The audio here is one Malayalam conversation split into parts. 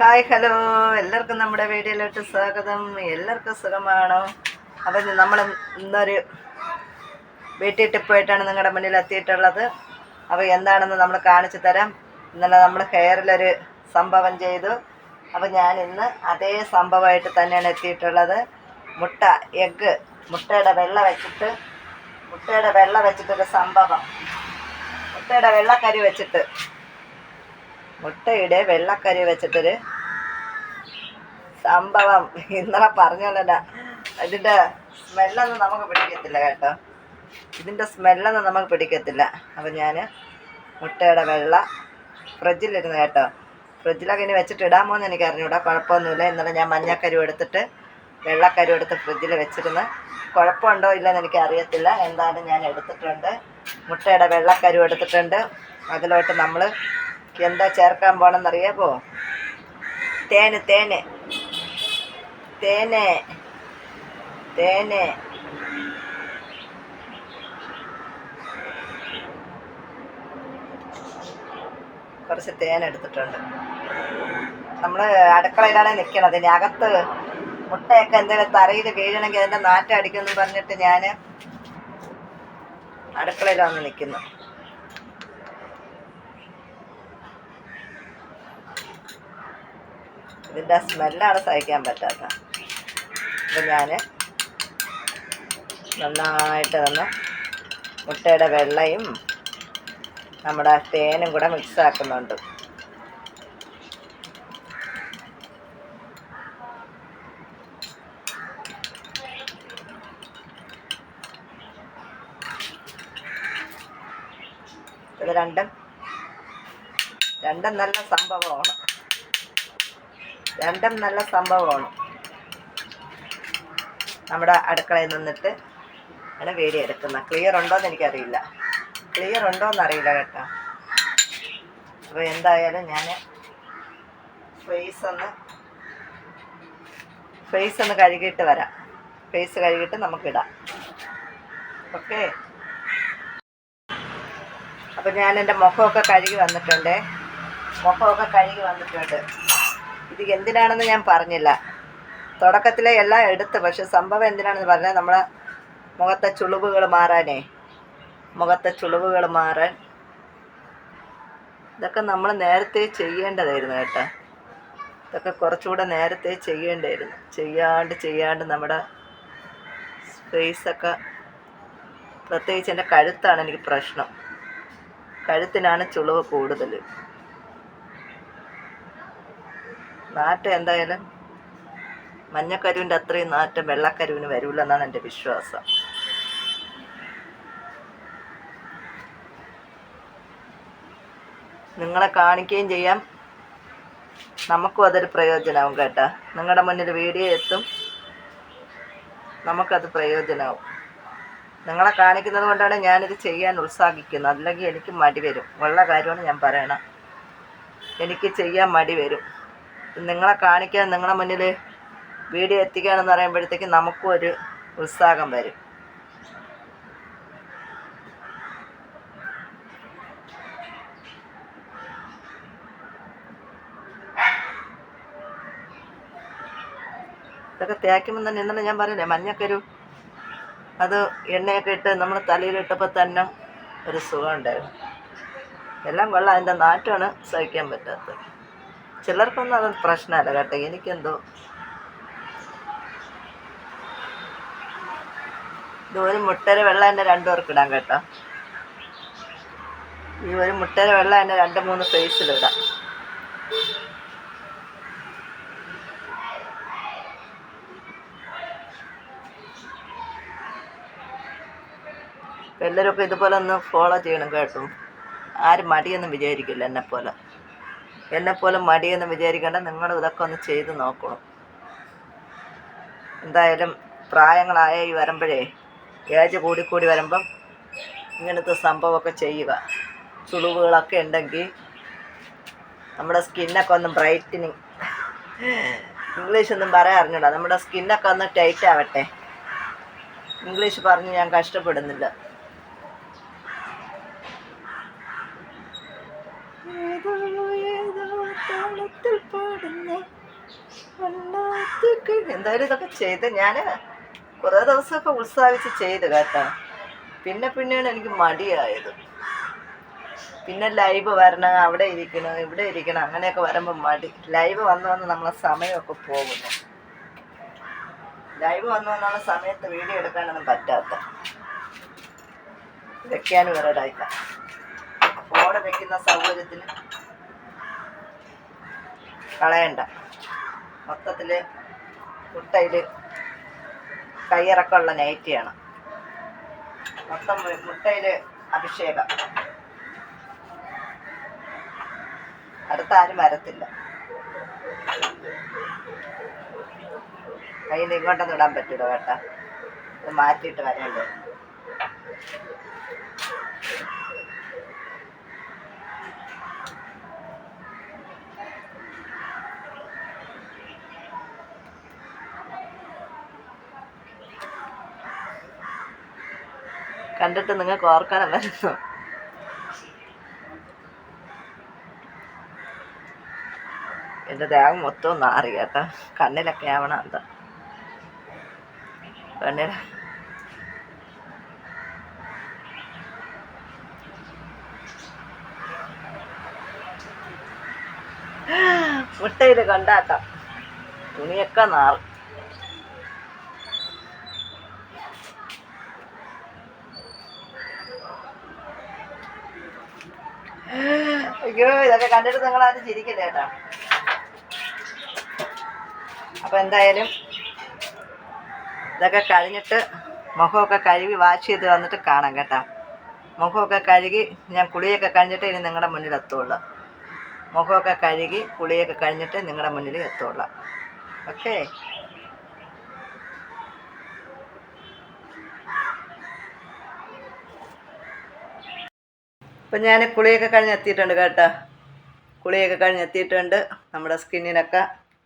ഹായ് ഹലോ, എല്ലാവർക്കും നമ്മുടെ വീഡിയോയിലോട്ട് സ്വാഗതം. എല്ലാവർക്കും സുഖമാണോ? അപ്പം നമ്മൾ ഇന്നൊരു വീട്ടിൽ ടിപ്പായിട്ടാണ് നിങ്ങളുടെ മുന്നിൽ എത്തിയിട്ടുള്ളത്. അപ്പോൾ എന്താണെന്ന് നമ്മൾ കാണിച്ചു തരാം. ഇന്നലെ നമ്മൾ ഹെയറിലൊരു സംഭവം ചെയ്തു. അപ്പോൾ ഞാൻ ഇന്ന് അതേ സംഭവമായിട്ട് തന്നെയാണ് എത്തിയിട്ടുള്ളത്. മുട്ടയുടെ വെള്ള വെച്ചിട്ടൊരു സംഭവം. മുട്ടയുടെ വെള്ളക്കരി വെച്ചിട്ടൊരു സംഭവം ഇന്നലെ പറഞ്ഞല്ല. ഇതിൻ്റെ സ്മെല്ലൊന്നും നമുക്ക് പിടിക്കത്തില്ല കേട്ടോ. അപ്പം ഞാൻ മുട്ടയുടെ വെള്ള ഫ്രിഡ്ജിലിരുന്ന് കേട്ടോ. ഫ്രിഡ്ജിലൊക്കെ ഇനി വെച്ചിട്ട് ഇടാമോ എന്ന് എനിക്ക് അറിഞ്ഞൂടാ. കുഴപ്പമൊന്നുമില്ല. ഇന്നലെ ഞാൻ മഞ്ഞക്കരു എടുത്തിട്ട് വെള്ളക്കരു എടുത്ത് ഫ്രിഡ്ജിൽ വെച്ചിരുന്ന് കുഴപ്പമുണ്ടോ ഇല്ലെന്ന് എനിക്ക് അറിയത്തില്ല. എന്തായാലും ഞാൻ എടുത്തിട്ടുണ്ട്. മുട്ടയുടെ വെള്ളക്കരു എടുത്തിട്ടുണ്ട്. അതിലോട്ട് നമ്മൾ എന്താ ചേർക്കാൻ പോകണമെന്നറിയാമോ? തേന് കുറച്ച് തേൻ എടുത്തിട്ടുണ്ട്. നമ്മൾ അടുക്കളയിലാണ് നിൽക്കണത്. ഇനി അകത്ത് മുട്ടയൊക്കെ എന്തെങ്കിലും തറയിൽ വീഴണമെങ്കിൽ അതിൻ്റെ നാറ്റം അടിക്കുമെന്ന് പറഞ്ഞിട്ട് ഞാൻ അടുക്കളയിലാണ് നിൽക്കുന്നു. ഇതിൻ്റെ സ്മെല്ലാണ് സഹിക്കാൻ പറ്റാത്ത. അപ്പം ഞാൻ നന്നായിട്ട് മുട്ടയുടെ വെള്ളയും നമ്മുടെ തേനും കൂടെ മിക്സാക്കുന്നുണ്ട്. ഇത് രണ്ടും നല്ല സംഭവമാണ്. നമ്മുടെ അടുക്കളയിൽ നിന്നിട്ട് ആണ് വീഡിയോ എടുക്കുന്നത്. ക്ലിയർ ഉണ്ടോയെന്ന് എനിക്കറിയില്ല. കേട്ടോ. അപ്പോൾ എന്തായാലും ഞാൻ ഫേസ് ഒന്ന് കഴുകിയിട്ട് വരാം. ഫേസ് കഴുകിയിട്ട് നമുക്കിടാം. ഓക്കെ. അപ്പോൾ ഞാൻ എൻ്റെ മുഖമൊക്കെ കഴുകി വന്നിട്ടുണ്ട്. ഇത് എന്തിനാണെന്ന് ഞാൻ പറഞ്ഞില്ല. തുടക്കത്തിലെ എല്ലാം എടുത്ത്. പക്ഷെ സംഭവം എന്തിനാണെന്ന് പറഞ്ഞാൽ നമ്മളെ മുഖത്തെ ചുളിവുകൾ മാറാൻ ഇതൊക്കെ നമ്മൾ നേരത്തെ ചെയ്യേണ്ടതായിരുന്നു കേട്ടോ. ഇതൊക്കെ കുറച്ചുകൂടെ നേരത്തെ ചെയ്യേണ്ടതായിരുന്നു. ചെയ്യാണ്ട് നമ്മുടെ ഫേസൊക്കെ, പ്രത്യേകിച്ച് എൻ്റെ കഴുത്താണ് എനിക്ക് പ്രശ്നം. കഴുത്തിനാണ് ചുളിവ് കൂടുതൽ. നാറ്റം എന്തായാലും മഞ്ഞക്കരുവിൻ്റെ അത്രയും നാറ്റം വെള്ളക്കരുവിന് വരില്ല എന്നാണ് എൻ്റെ വിശ്വാസം. നിങ്ങളെ കാണിക്കുകയും ചെയ്യാം, നമുക്കും അതൊരു പ്രയോജനമാവും കേട്ടോ. നിങ്ങളുടെ മുന്നിൽ വീഡിയോ എത്തും, നമുക്കത് പ്രയോജനമാവും. നിങ്ങളെ കാണിക്കുന്നത് കൊണ്ടാണ് ഞാനിത് ചെയ്യാൻ ഉത്സാഹിക്കുന്നത്. അല്ലെങ്കിൽ എനിക്ക് മടി വരും. ഉള്ള കാര്യമാണ് ഞാൻ പറയണം. എനിക്ക് ചെയ്യാൻ മടി വരും. നിങ്ങളെ കാണിക്കാൻ, നിങ്ങളുടെ മുന്നിൽ വീഡിയോ എത്തിക്കുകയാണെന്ന് പറയുമ്പോഴത്തേക്ക് നമുക്കും ഒരു ഉത്സാഹം വരും. ഇതൊക്കെ തേക്കുമ്പോൾ തന്നെ ഇന്നലെ ഞാൻ പറയില്ലേ, മഞ്ഞക്കരു അത് എണ്ണയൊക്കെ ഇട്ട് നമ്മൾ തലയിലിട്ടപ്പോൾ തന്നെ ഒരു സുഖം ഉണ്ടായിരുന്നു. എല്ലാം കൊള്ളാം. അതിൻ്റെ നാറ്റമാണ് സഹിക്കാൻ പറ്റാത്തത്. ചിലർക്കൊന്നും അത് പ്രശ്നമല്ല കേട്ടോ. എനിക്കെന്തോ ഇത് ഒരു മുട്ടയുടെ വെള്ളം തന്നെ 2 പേർക്ക് ഇടാം കേട്ടോ. ഈ ഒരു മുട്ടയുടെ വെള്ളം തന്നെ 2-3 ഫേസിലിടാം. എല്ലാവരും ഇതുപോലെ ഒന്ന് ഫോളോ ചെയ്യണം കേട്ടോ. ആരും മടിയൊന്നും വിചാരിക്കില്ല. എന്നെപ്പോലെ മടിയൊന്നും വിചാരിക്കേണ്ട. നിങ്ങൾ ഇതൊക്കെ ഒന്ന് ചെയ്ത് നോക്കണം. എന്തായാലും പ്രായങ്ങളായ ഏജ് കൂടി വരുമ്പം ഇങ്ങനത്തെ സംഭവമൊക്കെ ചെയ്യുക. ചുളിവുകളൊക്കെ ഉണ്ടെങ്കിൽ നമ്മുടെ സ്കിന്നൊക്കെ ഒന്ന് ബ്രൈറ്റനിങ്, ഇംഗ്ലീഷൊന്നും പറയാൻ അറിഞ്ഞൂടാ. നമ്മുടെ സ്കിന്നൊക്കെ ഒന്ന് ടൈറ്റ് ആവട്ടെ. ഇംഗ്ലീഷ് പറഞ്ഞ് ഞാൻ കഷ്ടപ്പെടുന്നില്ല. ഏതോ താളത്തിൽ പാടുന്ന എന്തായാലും ഇതൊക്കെ ചെയ്ത് ഞാൻ കുറേ ദിവസമൊക്കെ ഉത്സാഹിച്ച് ചെയ്ത് കേട്ടോ. പിന്നെയാണ് എനിക്ക് മടിയായത്. പിന്നെ ലൈവ് വരണം, അവിടെ ഇരിക്കണം, ഇവിടെ ഇരിക്കണം, അങ്ങനെയൊക്കെ വരുമ്പോൾ മടി. ലൈവ് വന്ന് നമ്മളെ സമയമൊക്കെ പോകുന്നു. ലൈവ് വന്നുള്ള സമയത്ത് വീഡിയോ എടുക്കാനൊന്നും പറ്റാത്ത, വെക്കാനും വരടായില്ല. ഫോണ് വെക്കുന്ന സൗകര്യത്തിന് കളയണ്ട. മൊത്തത്തിൽ മുട്ടയിൽ കയ്യിറക്കമുള്ള നൈറ്റിയാണ്. മൊത്തം മുട്ടയിൽ അഭിഷേകം. അടുത്താരും വരത്തില്ല. കയ്യിൽ നിന്ന് ഇങ്ങോട്ടൊന്നും ഇടാൻ പറ്റൂല കേട്ടോ. ഇത് മാറ്റിയിട്ട് വരേണ്ടത്. കണ്ടിട്ട് നിങ്ങൾക്ക് ഓർക്കണം വരുന്നു. എൻ്റെ ദേഹം മൊത്തം നാറി കേട്ടോ. കണ്ണിലൊക്കെ ആവണം എന്താ കണ്ണിൽ. മുട്ടയിൽ കൊണ്ടാട്ടം. തുണിയൊക്കെ നാറും. അയ്യോ, ഇതൊക്കെ കണ്ടിട്ട് നിങ്ങളാരും ചിരിക്കില്ല കേട്ടോ. അപ്പോൾ എന്തായാലും ഇതൊക്കെ കഴിഞ്ഞിട്ട് മുഖമൊക്കെ കഴുകി വാഷ് ചെയ്ത് വന്നിട്ട് കാണാം കേട്ടോ. മുഖമൊക്കെ കഴുകി ഞാൻ കുളിയൊക്കെ കഴിഞ്ഞിട്ട് ഇനി നിങ്ങളുടെ മുന്നിൽ എത്തുള്ളൂ. മുഖമൊക്കെ കഴുകി കുളിയൊക്കെ കഴിഞ്ഞിട്ട് നിങ്ങളുടെ മുന്നിൽ എത്തുള്ളൂ. ഓക്കേ. ഇപ്പം ഞാൻ കുളിയൊക്കെ കഴിഞ്ഞ് എത്തിയിട്ടുണ്ട് കേട്ടോ. കുളിയൊക്കെ കഴിഞ്ഞ് എത്തിയിട്ടുണ്ട്. നമ്മുടെ സ്കിന്നിനൊക്കെ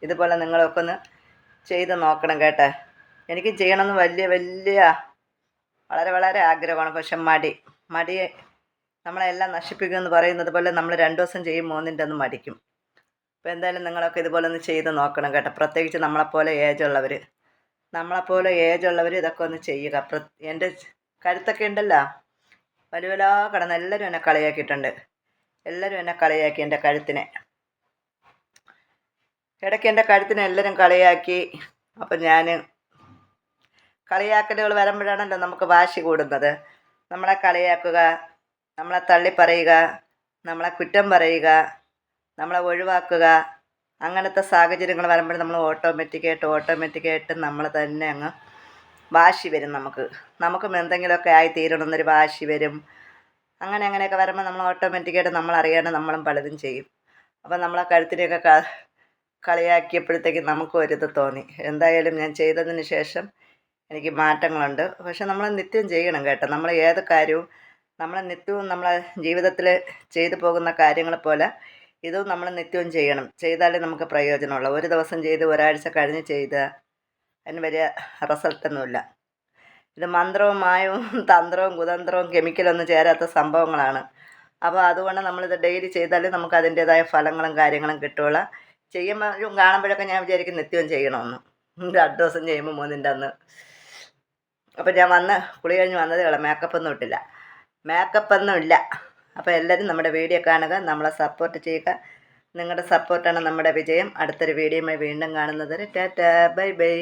ഇതുപോലെ നിങ്ങളൊക്കെ ഒന്ന് ചെയ്ത് നോക്കണം കേട്ടോ. എനിക്ക് ചെയ്യണമെന്ന് വലിയ വളരെ ആഗ്രഹമാണ്. പക്ഷെ മടിയെ നമ്മളെല്ലാം നശിപ്പിക്കുമെന്ന് പറയുന്നത് പോലെ നമ്മൾ 2 ദിവസം ചെയ്യും, 3ൻ്റെ ഒന്ന് മടിക്കും. അപ്പോൾ എന്തായാലും നിങ്ങളൊക്കെ ഇതുപോലെ ഒന്ന് ചെയ്ത് നോക്കണം കേട്ടോ. പ്രത്യേകിച്ച് നമ്മളെപ്പോലെ ഇതൊക്കെ ഒന്ന് ചെയ്യുക. എൻ്റെ കഴുത്തൊക്കെ ഉണ്ടല്ലോ വലിയ കിടന്ന് എല്ലാവരും എന്നെ കളിയാക്കിയിട്ടുണ്ട്. എല്ലാവരും എന്നെ കളിയാക്കി. എൻ്റെ കഴുത്തിനെ ഇടയ്ക്ക് എൻ്റെ കഴുത്തിനെ എല്ലാവരും കളിയാക്കി. അപ്പം ഞാൻ കളിയാക്കലുകൾ വരുമ്പോഴാണല്ലോ നമുക്ക് വാശി കൂടുന്നത്. നമ്മളെ കളിയാക്കുക, നമ്മളെ തള്ളിപ്പറയുക, നമ്മളെ കുറ്റം പറയുക, നമ്മളെ ഒഴിവാക്കുക, അങ്ങനത്തെ സാഹചര്യങ്ങൾ വരുമ്പോൾ നമ്മൾ ഓട്ടോമാറ്റിക്കായിട്ട് നമ്മൾ തന്നെ അങ്ങ് വാശി വരും. നമുക്കും എന്തെങ്കിലുമൊക്കെ ആയി തീരണമെന്നൊരു വാശി വരും. അങ്ങനെയൊക്കെ വരുമ്പോൾ നമ്മൾ ഓട്ടോമാറ്റിക്കായിട്ട് നമ്മളറിയാണ്ട് നമ്മളും പലതും ചെയ്യും. അപ്പം നമ്മളെ കഴുത്തിനെയൊക്കെ കളിയാക്കിയപ്പോഴത്തേക്ക് നമുക്കും ഒരിത് തോന്നി. എന്തായാലും ഞാൻ ചെയ്തതിന് ശേഷം എനിക്ക് മാറ്റങ്ങളുണ്ട്. പക്ഷെ നമ്മൾ നിത്യം ചെയ്യണം കേട്ടോ. നമ്മൾ ഏത് കാര്യവും നമ്മൾ നിത്യവും നമ്മളെ ജീവിതത്തിൽ ചെയ്തു പോകുന്ന കാര്യങ്ങൾ പോലെ ഇതും നമ്മൾ നിത്യവും ചെയ്യണം. ചെയ്താലേ നമുക്ക് പ്രയോജനമുള്ളൂ. ഒരു ദിവസം ചെയ്ത് ഒരാഴ്ച കഴിഞ്ഞ് ചെയ്ത് അതിന് വലിയ റിസൾട്ടൊന്നുമില്ല. ഇത് മന്ത്രവും മായവും തന്ത്രവും കുതന്ത്രവും കെമിക്കലൊന്നും ചേരാത്ത സംഭവങ്ങളാണ്. അപ്പോൾ അതുകൊണ്ട് നമ്മളിത് ഡെയിലി ചെയ്താലേ നമുക്ക് അതിൻ്റേതായ ഫലങ്ങളും കാര്യങ്ങളും കിട്ടുകയുള്ളൂ. ചെയ്യുമ്പോഴും കാണുമ്പോഴൊക്കെ ഞാൻ വിചാരിക്കും നിത്യവും ചെയ്യണമെന്ന്. 2 ദിവസം ചെയ്യുമ്പോൾ 3ൻ്റെ അന്ന്. അപ്പോൾ ഞാൻ കുളി കഴിഞ്ഞ് വന്നതേ ഉള്ളൂ. മേക്കപ്പൊന്നും ഇല്ല. അപ്പോൾ എല്ലാവരും നമ്മുടെ വീഡിയോ കാണുക, നമ്മളെ സപ്പോർട്ട് ചെയ്യുക. നിങ്ങളുടെ സപ്പോർട്ടാണ് നമ്മുടെ വിജയം. അടുത്തൊരു വീഡിയോയുമായി വീണ്ടും കാണുന്നത് വരെ ടാറ്റാ, ബൈ.